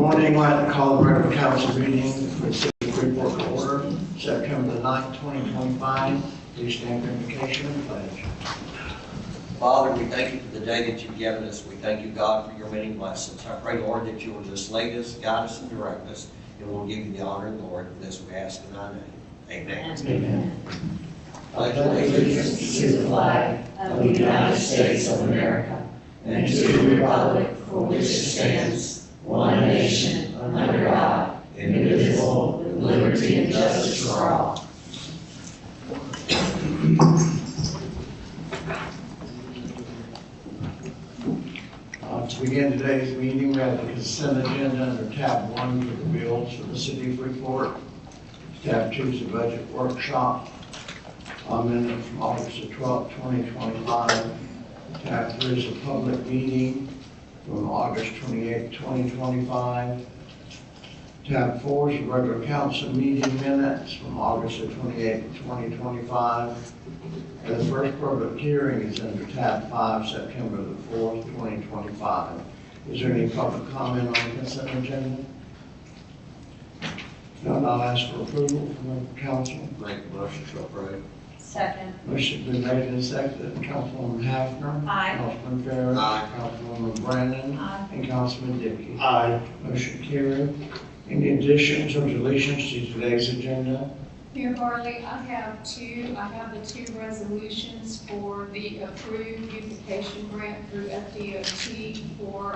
Morning, I'd like to call the regular council meeting for the city of Freeport to order, September the 9th, 2025. Please stand for invocation and pledge. Father, we thank you for the day that you've given us. We thank you, God, for your many blessings. I pray, Lord, that you will just lead us, guide us, and direct us, and we'll give you the honor and glory for this we ask in thy name. Amen. Amen. Pledge Allegiance to the flag of the United States of America and to the republic for which it stands, one nation, under God, indivisible, with liberty and justice for all. To begin today's meeting, we have the consent agenda under tab 1 for the bills for the city of Freeport. Tab 2 is the budget workshop. Minutes from August the 12th, 2025. Tab 3 is a public meeting from August 28th, 2025. Tab 4 is the regular council meeting minutes from August the 28th, 2025. And the first public hearing is under tab 5, September the 4th, 2025. Is there any public comment on the consent agenda? None, I'll ask for approval from the council. Make a motion to approve. Second. Motion's been made and seconded. Councilwoman Hafner. Aye. Councilman Farris. Aye. Councilwoman Brandon. Aye. And Councilman Dickey. Aye. Motion carried. Any additions or deletions to today's agenda? Mayor Barley, I have the two resolutions for the approved beautification grant through FDOT for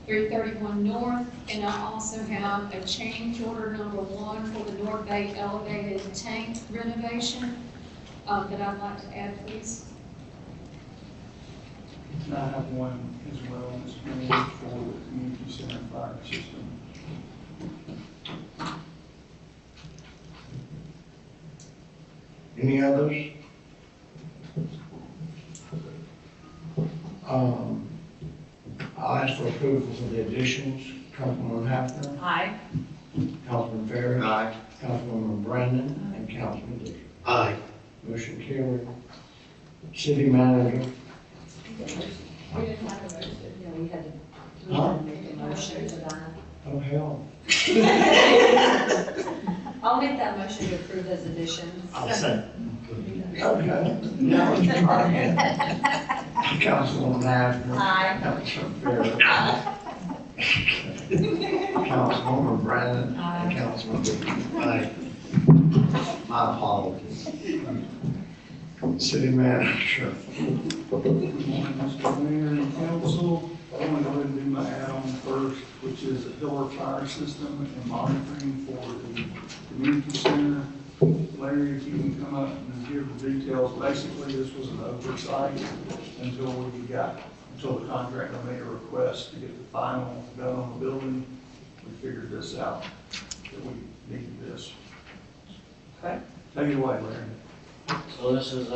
331 North, and I also have a change order number 1 for the North Bay elevated tank renovation that I'd like to add, please. And I have one as well, Ms. Mayor, for the community center fire system. Any others? I'll ask for approval for the additions. Councilwoman Hafner. Aye. Councilman Farris. Aye. Councilwoman Brandon. And Councilman Dickey. Aye. Motion carried. City manager. We didn't have a motion. Yeah, we had Huh? to make a motion to that. Oh, hell. I'll make that motion to approve those additions. I'll say. Okay. Now let's try again. Councilwoman Hafner. Aye. Councilman Farris. Councilwoman Brandon. And Councilman Dickey. Aye. My apologies. City manager. Good morning, Mr. Mayor and council. I want to go ahead and do my add-on first, which is a pillar fire system and monitoring for the community center. Larry, if you can come up and give the details. Basically, this was an oversight until the contractor made a request to get the final done on the building. We figured this out, that we needed this. Okay. Take it away, Larry. So this is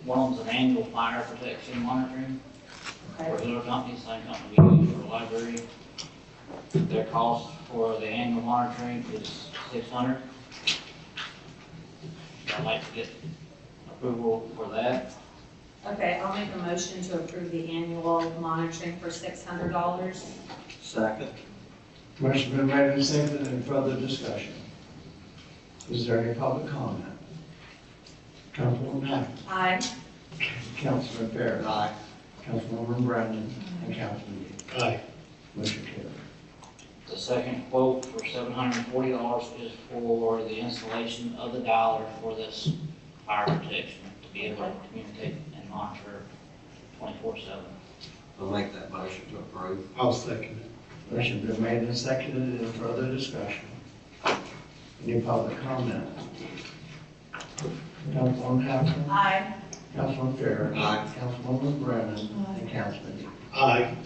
one's an annual fire protection monitoring. Okay. For other companies, same company we use for the library. Their cost for the annual monitoring is $600. I'd like to get approval for that. Okay, I'll make a motion to approve the annual monitoring for $600. Second. Motion been made and seconded. Any further discussion? Is there any public comment? Councilwoman Hafner. Aye. Councilman Farris. Aye. Councilwoman Brandon. And Councilman Dickey. Aye. Motion carried. The second quote for $740 is for the installation of the dialer for this fire protection to be able to communicate and monitor 24/7. I'll make that motion to approve. I'll second it. Motion been made and seconded. Any further discussion? Any public comment? Councilwoman Hafner. Aye. Councilman Farris. Aye. Councilwoman Brandon. And Councilman Dickey. Aye.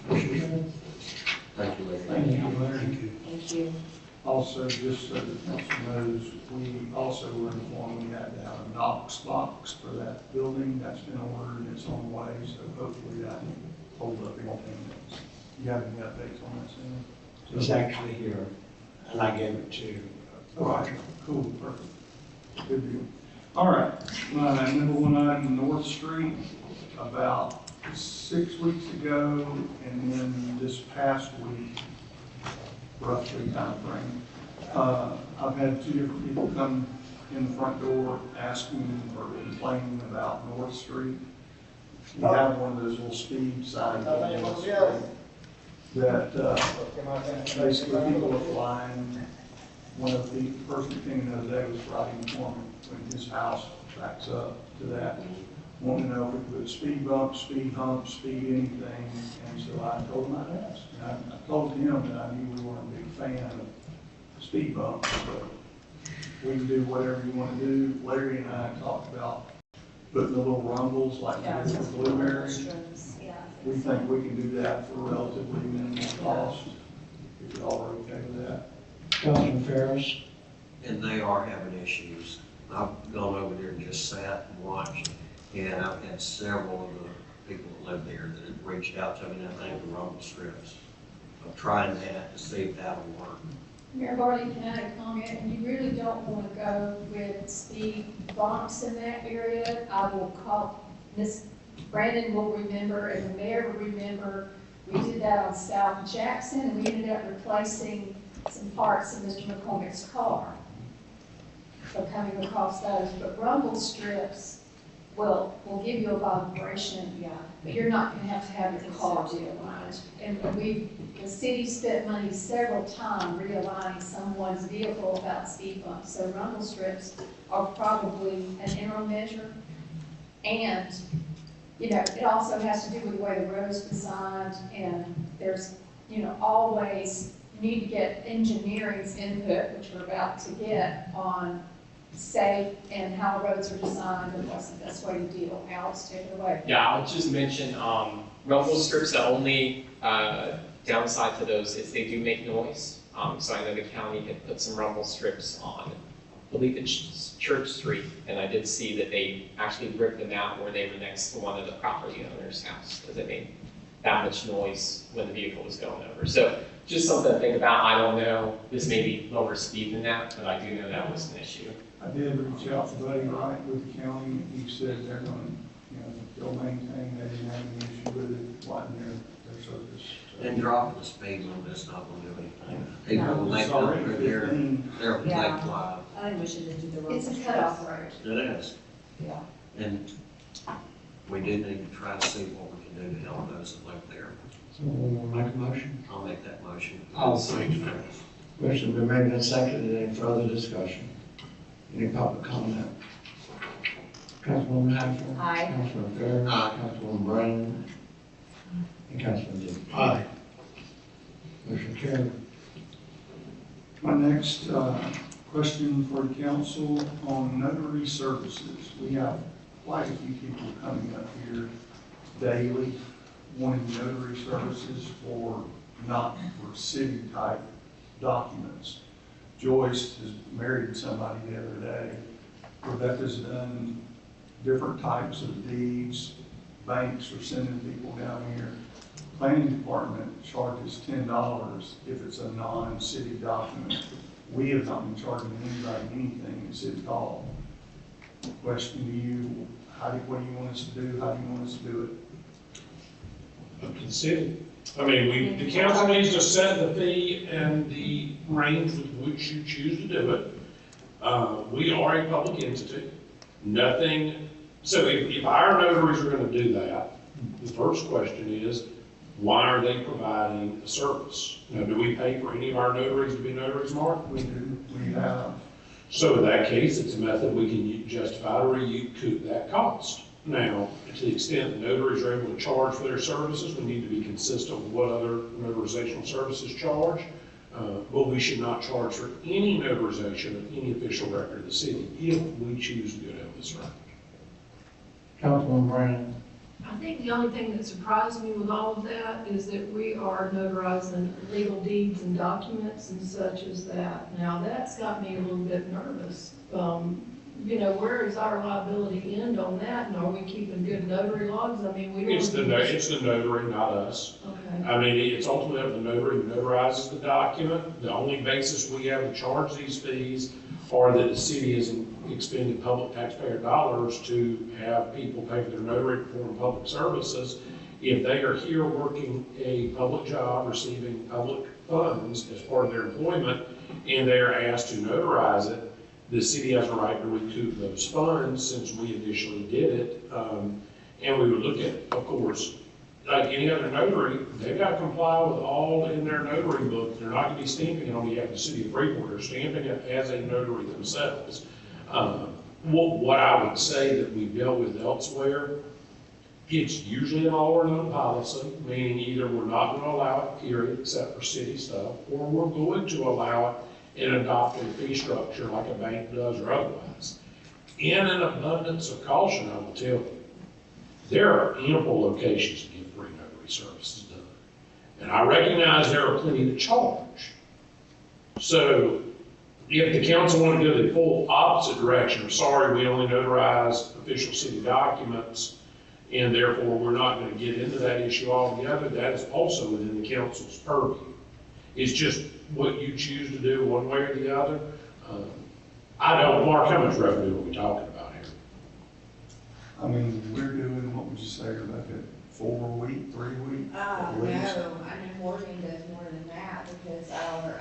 Motion carried. Thank you, Larry. Thank you, Larry. Thank you. Also, just so the council knows, we also were informed we had to have a Knox box for that building. That's been ordered and it's on the way, so hopefully that will hold up anything else. You have any updates on that, Sam? It's actually here, and I gave it to Roger. Cool, perfect. Good deal. All right, my number one item, North Street, about 6 weeks ago, and then this past week, roughly time frame, I've had 2 different people come in the front door asking or complaining about North Street. We have one of those little speed signs on North Street that basically people are flying. One of the person that came in the other day was writing for me when his house backs up to that. Wanting to know if we could put speed bumps, speed humps, speed anything, and so I told him I'd ask. And I told him that I knew we weren't a big fan of speed bumps, but we can do whatever you want to do. Larry and I talked about putting the little rumbles like we did for Blueberry. We think we can do that for relatively minimal cost, if y'all are okay with that. Councilman Ferris? And they are having issues. I've gone over there and just sat and watched, and I've had several of the people that live there that have reached out to me, and I think the rumble strips. I'm trying that to see if that'll work. Mayor Barty, can I add a comment? And you really don't want to go with speed bumps in that area. I will call, Miss Brandon will remember, and the mayor will remember, we did that on South Jackson, and we ended up replacing some parts of Mr. McCormick's car. So coming across those, but rumble strips will give you a vibration, but you're not going to have your car realigned. And the city spent money several times realigning someone's vehicle about speed bumps. So rumble strips are probably an interim measure. And, it also has to do with the way the road's designed, and there's, always, you need to get engineering's input, which we're about to get on safe and how roads are designed and what's the best way to deal. Alex, take it away. Yeah, I'll just mention, rumble strips, the only downside to those is they do make noise. So I know the county had put some rumble strips on, I believe it's Church Street, and I did see that they actually ripped them out where they were next to one of the property owner's house, because it made that much noise when the vehicle was going over. So just something to think about. I don't know, this may be lower speed than that, but I do know that was an issue. I did reach out to Buddy Wright with the county, and he said they're going to, they'll maintain, they didn't have any issue with it, widen their service. And dropping the speed limit's not gonna do anything. People, when they It's come already through there, 15. they'll Yeah. take fly. I think we should just do the road. It's a cutoff road. It is. Yeah. And we do need to try to see what we can do to help those that live there. Someone want to make a motion? I'll make that motion. I'll second Motion been made and seconded. Any further discussion? Any public comment? Councilwoman Hafford? Aye. Councilman Ferris? Aye. Councilwoman Brandon? And Councilman Dean? Aye. Motion carried. My next question for the council on notary services. We have quite a few people coming up here daily wanting notary services for not for city type documents. Joyce has married somebody the other day. Rebecca's done different types of deeds. Banks are sending people down here. Planning department charges $10 if it's a non-city document. We have not been charging anybody anything in City Hall. Question to you, what do you want us to do? How do you want us to do it? Up to the city. I mean, the council needs to set the fee and the range with which you choose to do it. We are a public entity. So if our notaries are gonna do that, the first question is, why are they providing a service? Now, do we pay for any of our notaries to be notaries, Mark? We do, we have, So in that case, it's a method we can justify to recoup that cost. Now, to the extent the notaries are able to charge for their services, we need to be consistent with what other notarizational services charge. But we should not charge for any notarization of any official record of the city if we choose to go down this route. Councilwoman Brandon? I think the only thing that surprised me with all of that is that we are notarizing legal deeds and documents and such as that. Now, that's got me a little bit nervous. Where is our liability end on that? And are we keeping good notary logs? I mean, we don't. It's the notary, not us. Okay. I mean, it's ultimately up to the notary who notarizes the document. The only basis we have to charge these fees are that the city isn't expending public taxpayer dollars to have people pay for their notary perform public services. If they are here working a public job, receiving public funds as part of their employment, and they are asked to notarize it, the city has a right to recoup those funds since we initially did it. And we would look at, of course, like any other notary, they've got to comply with all in their notary book. They're not going to be stamping it on behalf of the city of Freeport. They're stamping it as a notary themselves. What I would say that we've dealt with elsewhere, it's usually an all or none policy, meaning either we're not going to allow it, period, except for city stuff, or we're going to allow it and adopt a fee structure like a bank does or otherwise. In an abundance of caution, I will tell you, there are ample locations to get free notary services done. And I recognize there are plenty to charge. So if the council wanted to go the full opposite direction, or sorry, we only notarize official city documents, and therefore we're not going to get into that issue altogether, that is also within the council's purview. It's just what you choose to do one way or the other. I don't, Mark, how much revenue are we talking about here? I mean, we're doing, what would you say, like a 4-week, 3-week? at least? No, I mean, Morgan does more than that because our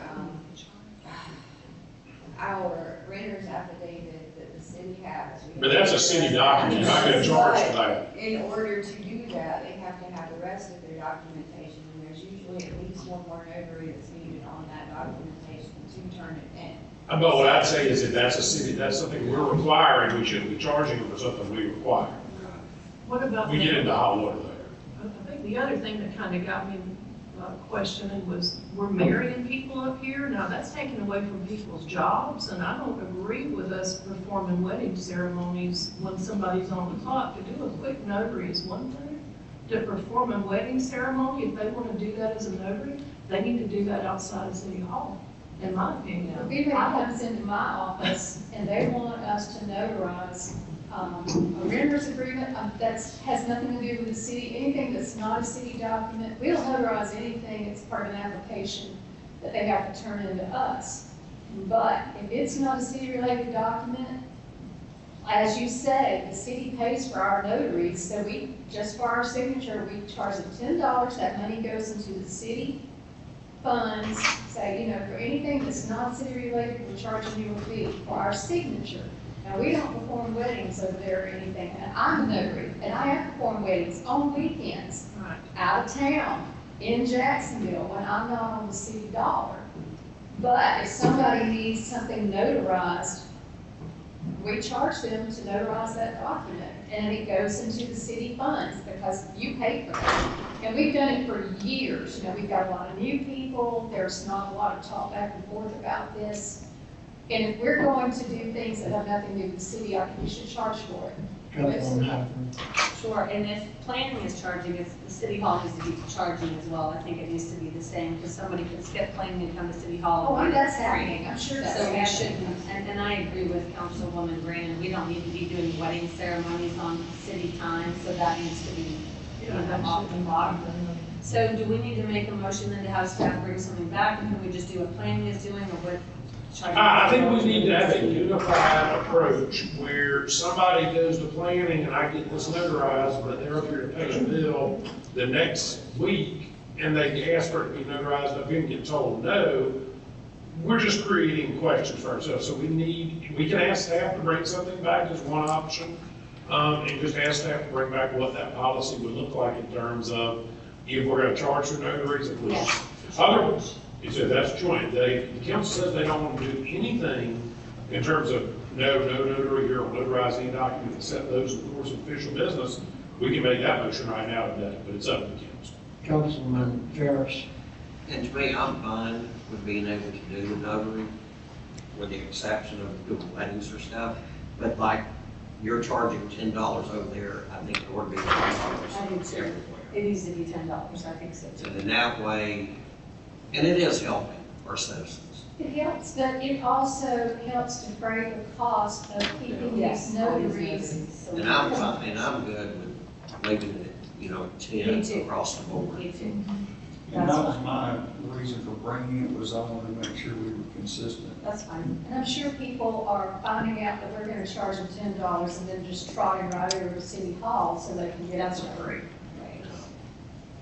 renter's affidavit that the city has. But that's a city document, you're not going to charge for that. In order to do that, they have to have the rest of their documentation, and there's usually at least one more notary that's needed on that documentation to turn it in. But what I'd say is if that's a city, that's something we're requiring, we shouldn't be charging them for something we require. What about? We get into hot water there. I think the other thing that kind of got me questioning was, we're marrying people up here. Now, that's taken away from people's jobs, and I don't agree with us performing wedding ceremonies when somebody's on the clock. To do a quick notary is one thing. To perform a wedding ceremony, if they want to do that as a notary, they need to do that outside of City Hall, in my opinion. If anybody comes into my office and they want us to notarize a renter's agreement, that has nothing to do with the city, anything that's not a city document, we'll notarize anything that's part of an application that they have to turn into us. But if it's not a city-related document, as you say, the city pays for our notaries, so we, just for our signature, we charge them $10, that money goes into the city funds. So, for anything that's not city-related, we're charging you a fee for our signature. Now, we don't perform weddings over there or anything, and I'm a notary, and I have performed weddings on weekends, Right. out of town, in Jacksonville, when I'm not on the city dollar. But if somebody needs something notarized, we charge them to notarize that document, and it goes into the city funds, because you pay for that. And we've done it for years, we've got a lot of new people, there's not a lot of talk back and forth about this. And if we're going to do things that have nothing to do with the city, I think we should charge for it. Councilwoman Hackman. Sure, and if planning is charging, if the city hall needs to be charging as well, I think it needs to be the same, because somebody can skip planning and come to city hall. Oh, and that's get it free. happening, I'm sure that's So we happening. shouldn't, and I agree with Councilwoman Brandon, we don't need to be doing wedding ceremonies on city time, so that needs to be, That off the shouldn't block. be done. So do we need to make a motion then to have staff bring something back, or can we just do what planning is doing, or what? I think we need to have a unified approach where somebody goes to planning and I get this notarized, but they're up here to pay a bill the next week and they ask for it to be notarized up here and get told no. We're just creating questions for ourselves. So we can ask staff to bring something back as one option, and just ask staff to bring back what that policy would look like in terms of if we're going to charge for notaries, if we're he said that's joint. The council says they don't want to do anything in terms of no notary here or notarize any document except those in the course of official business. We can make that motion right now today, but it's up to the council. Councilman Ferris. And to me, I'm fine with being able to do the notary, with the exception of doing weddings or stuff. But like, you're charging $10 over there, I think it would be $10 I do too. everywhere. It needs to be $10, I think so So too. in that way, and it is helping our citizens. It helps, but it also helps defray the cost of keeping these notaries. So And I'm fine, and I'm good with leaving it, Me 10 too. across the board. Me too. And that was my reason for bringing it, was I wanted to make sure we were consistent. That's fine. And I'm sure people are finding out that we're gonna charge them $10 and then just trotting right over to City Hall so they can get us for free.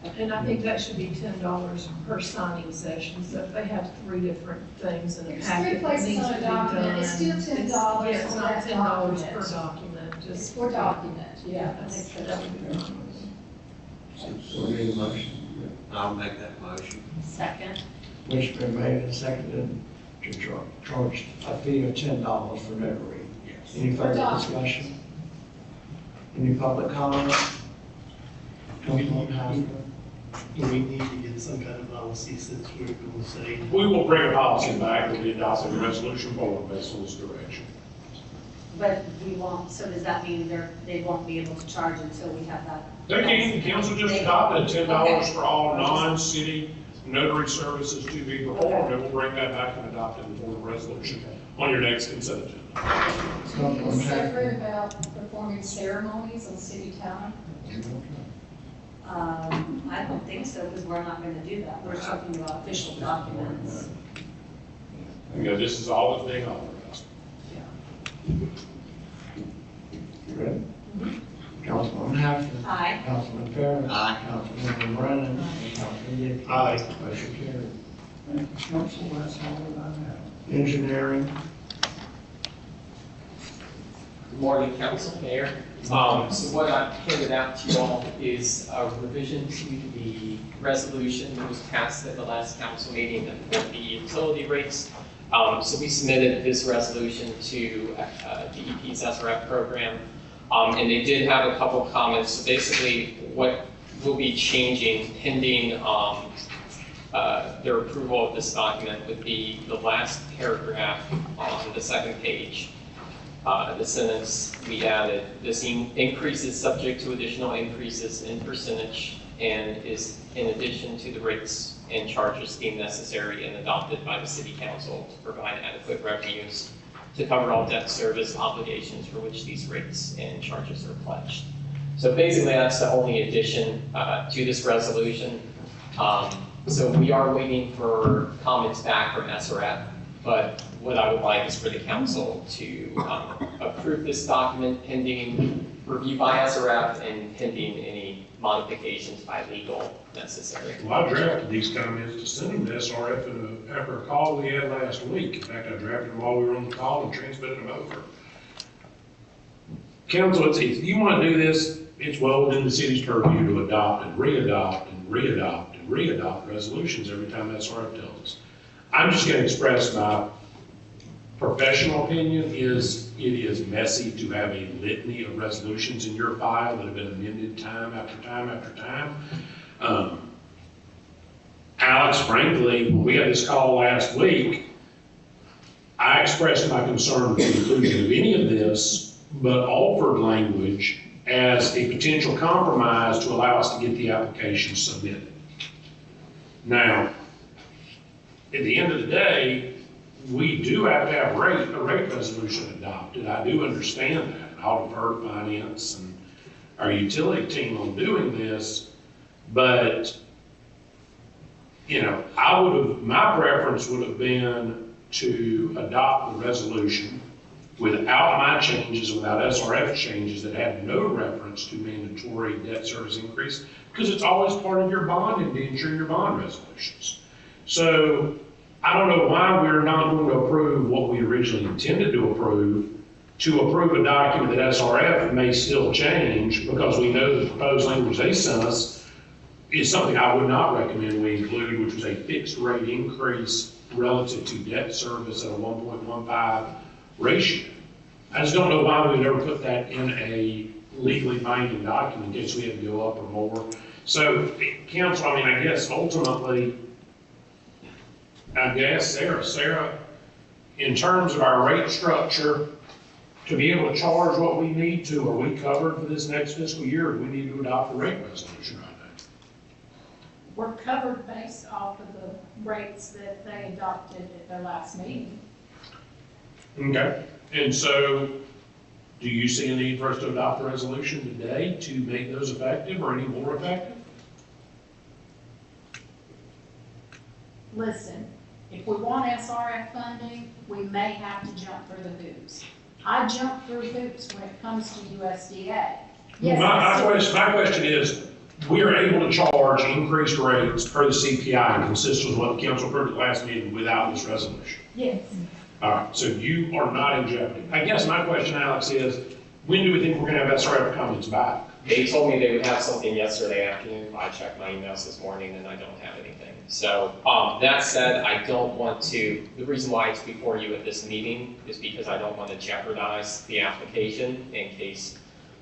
And I think that should be $10 per signing session, so if they have 3 different things in a It's packet 3 that places needs on to a be document. done. It's still $10 Yeah, it's for not that $10 per document. document, It's just. for document, yeah. I think that would be fine. So we need a motion. I'll make that motion. Second. Motion been made and seconded to charge a fee of $10 for notary. Yes. Any further discussion? Any public comment? Councilman Haslund? Do we need to get some kind of policy since we're going to say? We will bring a policy back, we'll be adopting a resolution board based on this direction. But we won't, so does that mean they won't be able to charge until we have that? They can, the council just adopted $10 Okay. for all non-city notary services to be performed, and we'll bring that back and adopt it in the form of resolution on your next consent agenda. Councilman Haslund? Separate about performing ceremonies on city time. I don't think so, because we're not gonna do that. We're talking about official documents. This is all that's being authorized. You ready? Councilman Haslund? Aye. Councilman Farron? Aye. Councilman Brennan? Councilman Dickey? Aye. Motion carried. Thank you, council, that's all that I have. Engineering, Good morning, council, mayor. So what I've handed out to you all is a revision to the resolution that was passed at the last council meeting for the utility rates. So we submitted this resolution to DEP's SRF program, and they did have a couple comments. So basically, what will be changing pending their approval of this document would be the last paragraph on the second page. The sentence we added, this increase is subject to additional increases in percentage and is in addition to the rates and charges deemed necessary and adopted by the city council to provide adequate revenues to cover all debt service obligations for which these rates and charges are pledged. So basically, that's the only addition to this resolution. So we are waiting for comments back from SRF, but what I would like is for the council to approve this document pending review by SRF and pending any modifications by legal necessary. Well, I drafted these comments to send them to SRF after a call we had last week. In fact, I drafted them while we were on the call and transmitted them over. Council, if you want to do this, it's well within the city's purview to adopt and re-adopt and re-adopt and re-adopt resolutions every time SRF tells us. I'm just going to express my professional opinion is it is messy to have a litany of resolutions in your file that have been amended time after time after time. Alex, frankly, when we had this call last week, I expressed my concern with the inclusion of any of this, but offered language as a potential compromise to allow us to get the application submitted. Now, at the end of the day, we do have to have a rate resolution adopted. I do understand that, and I'll defer to finance and our utility team on doing this, but, my preference would have been to adopt the resolution without my changes, without SRF changes that had no reference to mandatory debt service increase, because it's always part of your bond indenture, your bond resolutions. So I don't know why we're not going to approve what we originally intended to approve a document that SRF may still change, because we know the proposed language they sent us is something I would not recommend we include, which was a fixed rate increase relative to debt service at a 1.15 ratio. I just don't know why we would ever put that in a legally binding document in case we had to go up or more. So, council, I guess ultimately, Sarah, in terms of our rate structure, to be able to charge what we need to, are we covered for this next fiscal year, or do we need to adopt a rate resolution right now? We're covered based off of the rates that they adopted at their last meeting. Okay, and so do you see a need for us to adopt a resolution today to make those effective or any more effective? Listen, if we want SRF funding, we may have to jump through the hoops. I jump through hoops when it comes to USDA. Yes, My question is, we are able to charge increased rates per the CPI, consistent with what the council approved at the last meeting without this resolution. Yes. All right, so you are not in jeopardy. I guess my question, Alex, is when do we think we're gonna have SRF comments back? They told me they would have something yesterday afternoon. I checked my emails this morning and I don't have anything. So, that said, I don't want to, the reason why it's before you at this meeting is because I don't want to jeopardize the application in case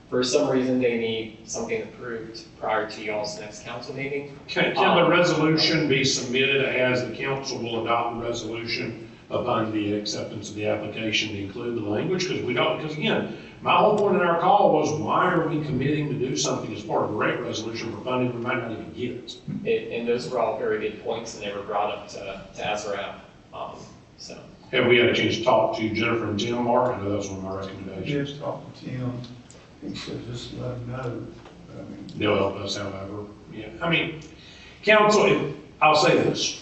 for some reason they need something approved prior to y'all's next council meeting. Can the resolution be submitted as the council will adopt the resolution upon the acceptance of the application to include the language? Because we don't, because again, my whole point in our call was why are we committing to do something as part of a rate resolution for funding we might not even get? And those were all very good points and they were brought up to SRF. So. Have we had a chance to talk to Jennifer and Tim, Mark? I know that was one of my recommendations. Just talk to Tim, he said just let him know. I mean, They'll help us however. Yeah, I mean, council, I'll say this.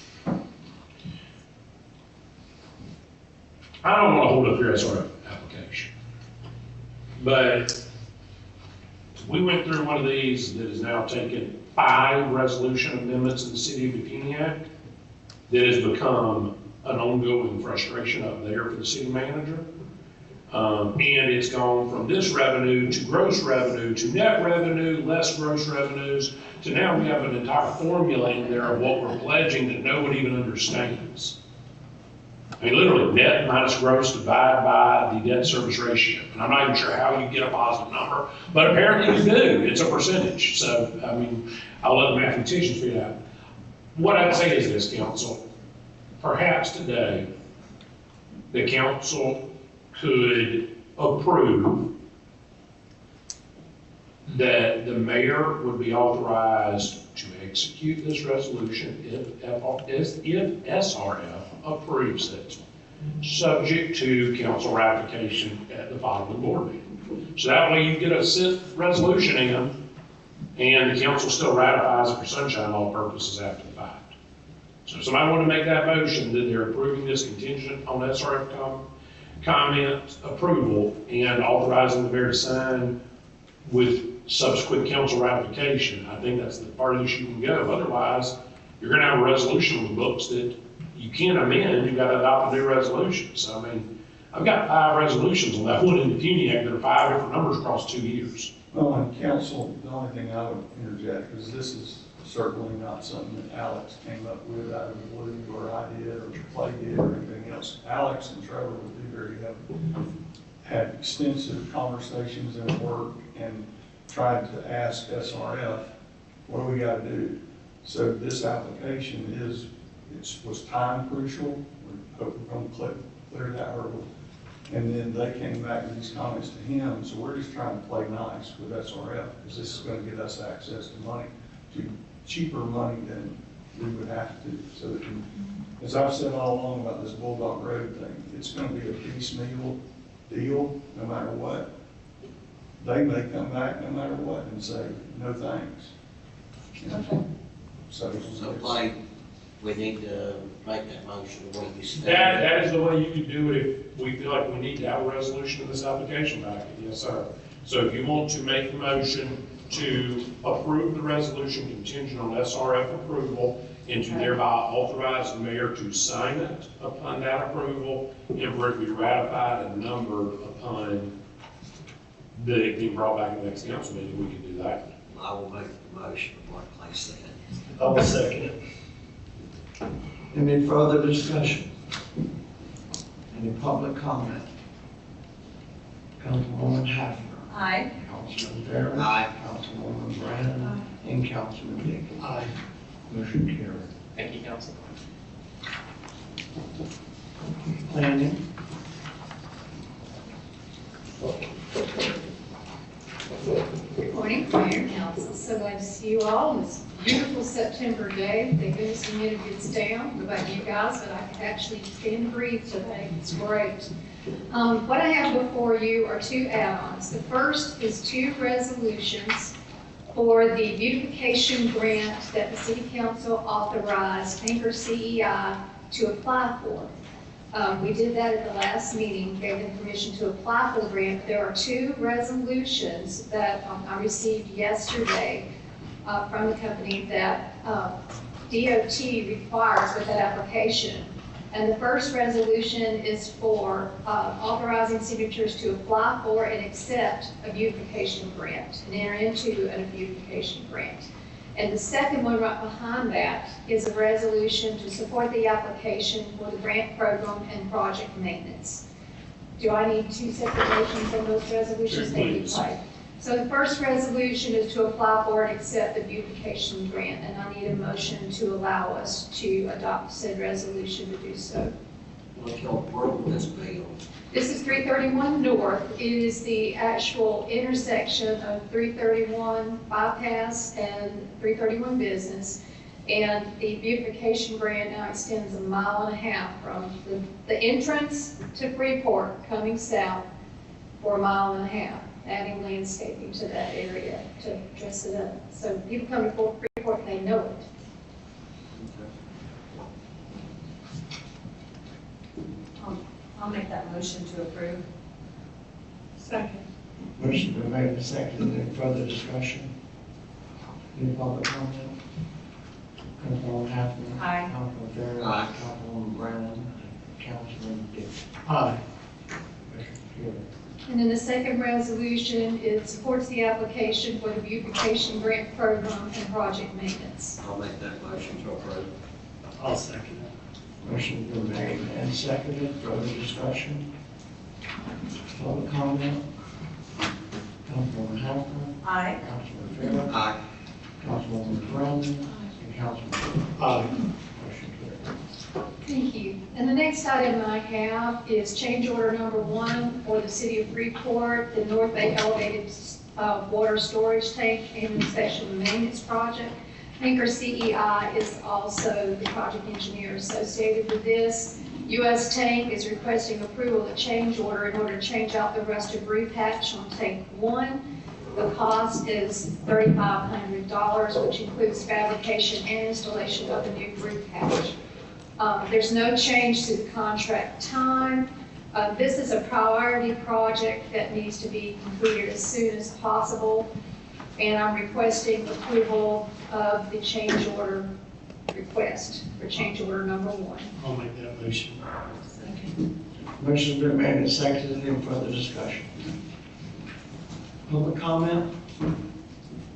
I don't want to hold up your SRF application, but we went through one of these that has now taken 5 resolution amendments in the city of Buchanan that has become an ongoing frustration up there for the city manager. And it's gone from this revenue to gross revenue to net revenue, less gross revenues, to now we have an entire formula in there of what we're pledging that no one even understands. I mean, literally, net minus gross divided by the debt service ratio. And I'm not even sure how you get a positive number, but apparently you do. It's a percentage. So, I mean, I'll let the mathematicians figure it out. What I'd say is this, council. Perhaps today, the council could approve that the mayor would be authorized to execute this resolution if SRF approves it, subject to council ratification at the following board meeting. So that way you get a resolution in, and the council still ratifies it for sunshine law purposes after the fact. So if somebody want to make that motion that they're approving this contingent on SRF comment approval and authorizing the mayor to sign with subsequent council ratification, I think that's the farthest you can go. Otherwise, you're going to have a resolution on the books that you can't amend. You've got to adopt a new resolution. So, I mean, I've got 5 resolutions on that one in the Puny Act that are 5 different numbers across 2 years. well, on council, the only thing I would interject is this is certainly not something that Alex came up with out of the blue, or I did, or Clay did, or anything else. Alex and Trevor would be very helpful. Had extensive conversations and work and tried to ask SRF, what do we got to do? So this application was time crucial. We're going to clear that hurdle. And then they came back with these comments to him. So we're just trying to play nice with SRF because this is going to get us access to money, to cheaper money than we would have to. So that as I've said all along about this Bulldog Road thing, it's going to be a piecemeal deal no matter what. They may come back no matter what and say, no thanks. You know? So Clay, we need to make that motion the way you said. That is the way you could do it if we feel like we need to have a resolution in this application packet. Yes, sir. So if you want to make the motion to approve the resolution contingent on SRF approval and to thereby authorize the mayor to sign it upon that approval and for it to be ratified and numbered upon being brought back in the next council meeting, we can do that. I will make the motion of what Clay said. I will second it. Any further discussion? Any public comment? Councilwoman Hafner. Aye. Councilman Farron. Aye. Councilwoman Brandon. And Councilman Dickey. Aye. Motion carried. Thank you, council. Planning. Good morning, Mayor and Council. So glad to see you all on this beautiful September day. Thank goodness the humidity gets down. What about you guys? But I can actually stand and breathe today. It's great. What I have before you are 2 add-ons. The first is 2 resolutions for the beautification grant that the City Council authorized Anchor CEI to apply for. We did that at the last meeting, gave them permission to apply for the grant. There are 2 resolutions that I received yesterday from the company that DOT requires with that application. And the first resolution is for authorizing signatures to apply for and accept a beautification grant and enter into a beautification grant. And the second one right behind that is a resolution to support the application for the grant program and project maintenance. Do I need two separate motions on those resolutions? Sure, They need please. both. So the first resolution is to apply for and accept the beautification grant, and I need a motion to allow us to adopt said resolution to do so. What will this be? This is 331 North. It is the actual intersection of 331 Bypass and 331 Business. And the beautification grant now extends 1.5 miles from the entrance to Freeport coming south for 1.5 miles, adding landscaping to that area to dress it up. So people come to Freeport, they know it. I'll make that motion to approve. Second. Motion been made and seconded. Any further discussion? Any public comment? Councilwoman Hathaway. Aye. Councilman Farrell. Aye. Councilwoman Brown. Councilman Dick. Aye. Motion carried. And then the second resolution is supports the application for the beautification grant program and project maintenance. I'll make that motion to approve. I'll second it. Motion been made and seconded. Further discussion? Public comment? Councilwoman Hathaway. Aye. Councilman Farrell. Aye. Councilwoman Brown. And Councilman Dick. Aye. Motion carried. Thank you. And the next item I have is change order number 1 for the city of Freeport, the North Bay Elevated Water Storage Tank and Inspection and Maintenance Project. Anchor CEI is also the project engineer associated with this. U.S. Tank is requesting approval of the change order in order to change out the rusted roof hatch on tank 1. The cost is $3,500, which includes fabrication and installation of the new roof hatch. There's no change to the contract time. This is a priority project that needs to be completed as soon as possible, and I'm requesting approval of the change order request for change order number 1. I'll make that motion. Second. Motion's been made and seconded. Any further discussion? Public comment?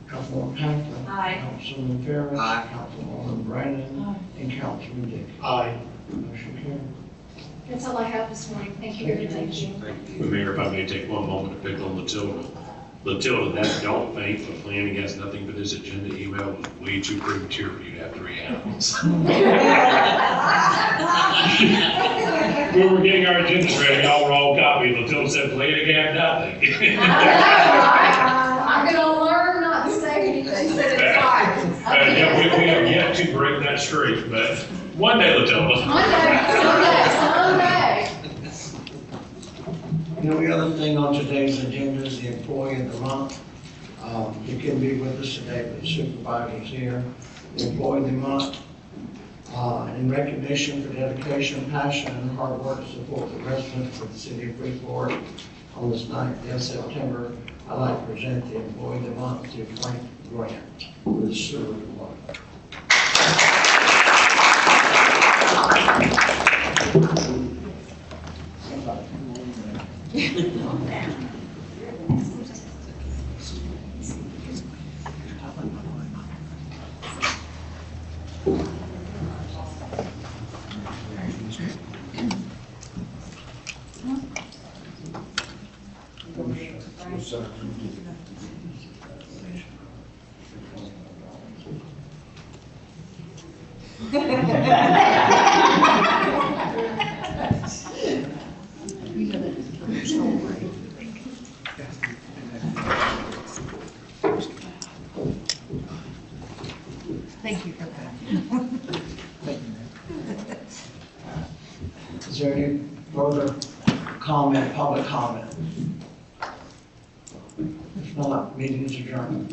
Councilwoman Hathaway. Aye. Councilman Farrell. Aye. Councilwoman Brandon. Aye. And Councilman Dick. Aye. Motion carried. That's all I have this morning. Thank you very much. Thank you. Mayor, if I may take one moment to pick on Latilda. Latilda, that don't think the planning has nothing but this agenda email was way too premature for you to have 3 animals. We were getting our agendas ready, y'all were all copied. Latilda said, planning had nothing. I'm gonna learn not to say anything that it's hard. Yeah, we have yet to break that streak, but one day, Latilda. Someday. The only other thing on today's agenda is the employee of the month. You can be with us today, but the supervisor's here. The employee of the month, in recognition for dedication, passion, and hard work to support the residents of the city of Freeport on this 9th day of September, I'd like to present the employee of the month to Frank Grant with sewer water. Thank you for that. Is there any further comment, public comment? If not, meeting is adjourned.